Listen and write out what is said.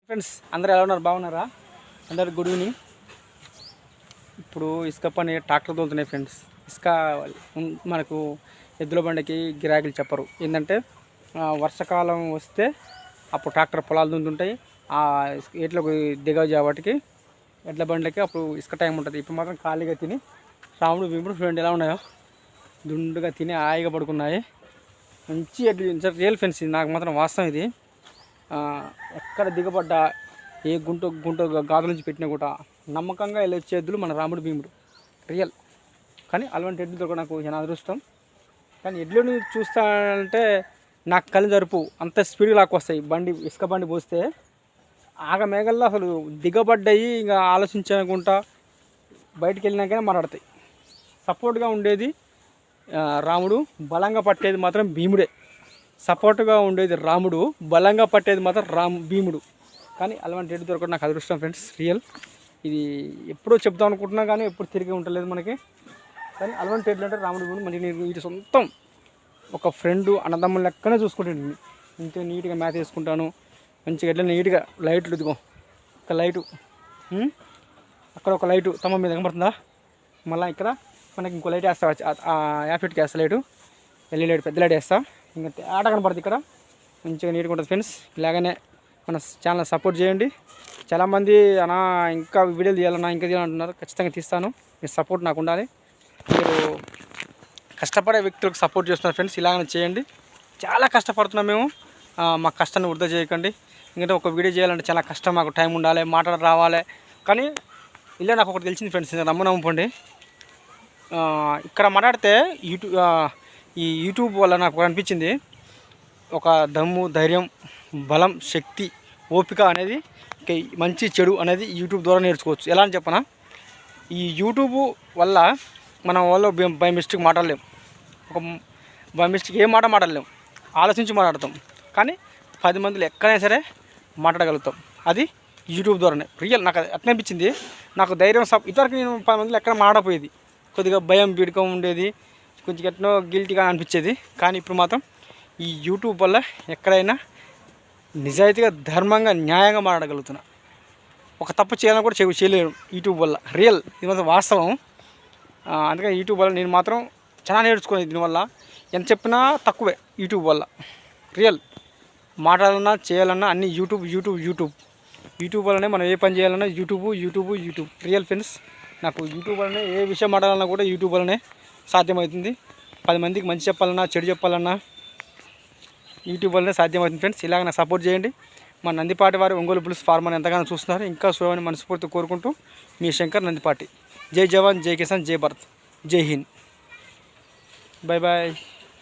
Friends అందరూ ఎలా ఉన్నారు? బాగున్నారా? అందరు గుడ్ ఈవినింగ్. ఇప్పుడు ఇసుక పని ట్రాక్టర్ తోలుతున్నాయి ఫ్రెండ్స్. ఇసుక మనకు ఎద్దుల బండికి గిరాకీలు చెప్పరు. ఏంటంటే వర్షాకాలం వస్తే అప్పుడు ట్రాక్టర్ పొలాలు దున్నుతుంటాయి. ఆ ఎట్లకు దిగజా వాటికి ఎడ్ల బండికి అప్పుడు ఇసుక టైం ఉంటుంది. ఇప్పుడు మాత్రం ఖాళీగా తిని రాముడు భీముడు ఫ్రెండ్ ఎలా ఉన్నాయో దుండుగా తిని హాయిగా పడుకున్నాయి. మంచి ఎడ్లు రియల్ ఫ్రెండ్స్. ఇది నాకు మాత్రం వాస్తవం. ఇది ఎక్కడ దిగబడ్డా ఏ గుంట గాజుల నుంచి పెట్టినా కూడా నమ్మకంగా వెళ్ళొచ్చే ఎద్దులు మన రాముడు భీముడు రియల్. కానీ అలాంటి ఎడ్లు దొరక నాకు చాలా అదృష్టం. కానీ ఎడ్లని చూస్తానంటే నాకు కళ్ళు జరుపు అంత స్పీడ్గా లాక్కొస్తాయి. ఇసుక బండి పోస్తే ఆగమేఘల్లో అసలు దిగబడ్డాయి. ఇంకా ఆలోచించకుండా బయటికి వెళ్ళినాకనే మాట్లాడతాయి. సపోర్ట్గా ఉండేది రాముడు, బలంగా పట్టేది మాత్రం భీముడే. సపోర్ట్గా ఉండేది రాముడు, బలంగా పట్టేది మాత్రం భీముడు. కానీ అలాంటి ఎడ్డు దొరకడం నాకు అదృష్టం ఫ్రెండ్స్ రియల్. ఇది ఎప్పుడో చెప్తాం అనుకుంటున్నా కానీ ఎప్పుడు తిరిగి ఉండలేదు మనకి. కానీ అలాంటి ఎడ్లు అంటే రాముడు భీముడు. మరి నేను వీటి సొంతం ఒక ఫ్రెండ్ అన్నదమ్ముల లెక్కనే చూసుకుంటాను. ఇంత నీట్గా మ్యాథ్ వేసుకుంటాను. మంచిగా ఎట్లా నీట్గా లైట్లు ఇదిగో ఒక లైటు, అక్కడ ఒక లైటు తమ మీద కనబడుతుందా? మళ్ళీ ఇక్కడ మనకి ఇంకో లైట్ వేస్తా, యాఫెట్కి వేస్తా లైటు, ఎల్ఈ లైట్ పెద్ద లైట్ వేస్తా. ఇంకా ఆట కనపడుతుంది ఇక్కడ. మంచిగా నీట్గా ఉంటుంది ఫ్రెండ్స్. ఇలాగనే మన ఛానల్ సపోర్ట్ చేయండి. చాలామంది అన్నా ఇంకా వీడియోలు తీయాలన్నా ఇంకా తీయాలంటున్నారు. ఖచ్చితంగా తీస్తాను. మీ సపోర్ట్ నాకు ఉండాలి. మీరు కష్టపడే వ్యక్తులకు సపోర్ట్ చేస్తున్నారు ఫ్రెండ్స్. ఇలాగనే చేయండి. చాలా కష్టపడుతున్నాం మేము. మా కష్టాన్ని వృధా చేయకండి. ఎందుకంటే ఒక వీడియో చేయాలంటే చాలా కష్టం. మాకు టైం ఉండాలి, మాట్లాడ రావాలి. కానీ ఇలా నాకు ఒకటి తెలిసింది ఫ్రెండ్స్, నమ్మపోండి. ఇక్కడ మాట్లాడితే ఈ యూట్యూబ్ వల్ల నాకు అనిపించింది ఒక దమ్ము, ధైర్యం, బలం, శక్తి, ఓపిక అనేది మంచి చెడు అనేది యూట్యూబ్ ద్వారా నేర్చుకోవచ్చు. ఎలా అని చెప్పనా, ఈ యూట్యూబ్ వల్ల మనం వాళ్ళు బై మిస్టేక్ మాట్లాడలేం. ఒక బై మిస్టేక్ ఏ మాట మాట్లాడలేం, ఆలోచించి మాట్లాడతాం. కానీ 10 మందిలో ఎక్కడైనా సరే మాట్లాడగలుగుతాం. అది యూట్యూబ్ ద్వారానే రియల్. నాకు అట్లా అనిపించింది. నాకు ధైర్యం ఇతరకు నేను 10 మందిలో ఎక్కడ మాట్లాడపోయేది. కొద్దిగా భయం పీడకం ఉండేది, కొంచెం ఎట్నో గిల్టీగా అనిపించేది. కానీ ఇప్పుడు మాత్రం ఈ యూట్యూబ్ వల్ల ఎక్కడైనా నిజాయితీగా, ధర్మంగా, న్యాయంగా మాట్లాడగలుగుతున్నా. ఒక తప్పు చేయాలని కూడా చేయలేరు యూట్యూబ్ వల్ల రియల్. ఇది మాత్రం వాస్తవం. అందుకని యూట్యూబ్ వల్ల నేను మాత్రం చాలా నేర్చుకునేది. దీనివల్ల ఎంత చెప్పినా తక్కువే యూట్యూబ్ వల్ల రియల్. మాట్లాడాలన్నా చేయాలన్నా అన్నీ యూట్యూబ్ వల్లనే మనం ఏ పని చేయాలన్నా యూట్యూబ్ రియల్ ఫ్రెండ్స్. నాకు యూట్యూబ్ వల్లనే ఏ విషయం మాట్లాడాలన్నా కూడా యూట్యూబ్ వల్లనే సాధ్యమవుతుంది. 10 మందికి మంచి చెప్పాలన్నా చెడు చెప్పాలన్నా యూట్యూబ్ వల్లనే సాధ్యమవుతుంది ఫ్రెండ్స్. ఇలాగ నాకు సపోర్ట్ చేయండి. మా నందిపాటి వారి ఒంగోలు పులుసు ఫార్మర్ని ఎంతగానో చూస్తున్నారు. ఇంకా చూడమని మనస్ఫూర్తి కోరుకుంటూ మీ శంకర్ నందిపాటి. జై జవాన్, జై కిసాన్, జై భారత్, జై హింద్. Bye bye.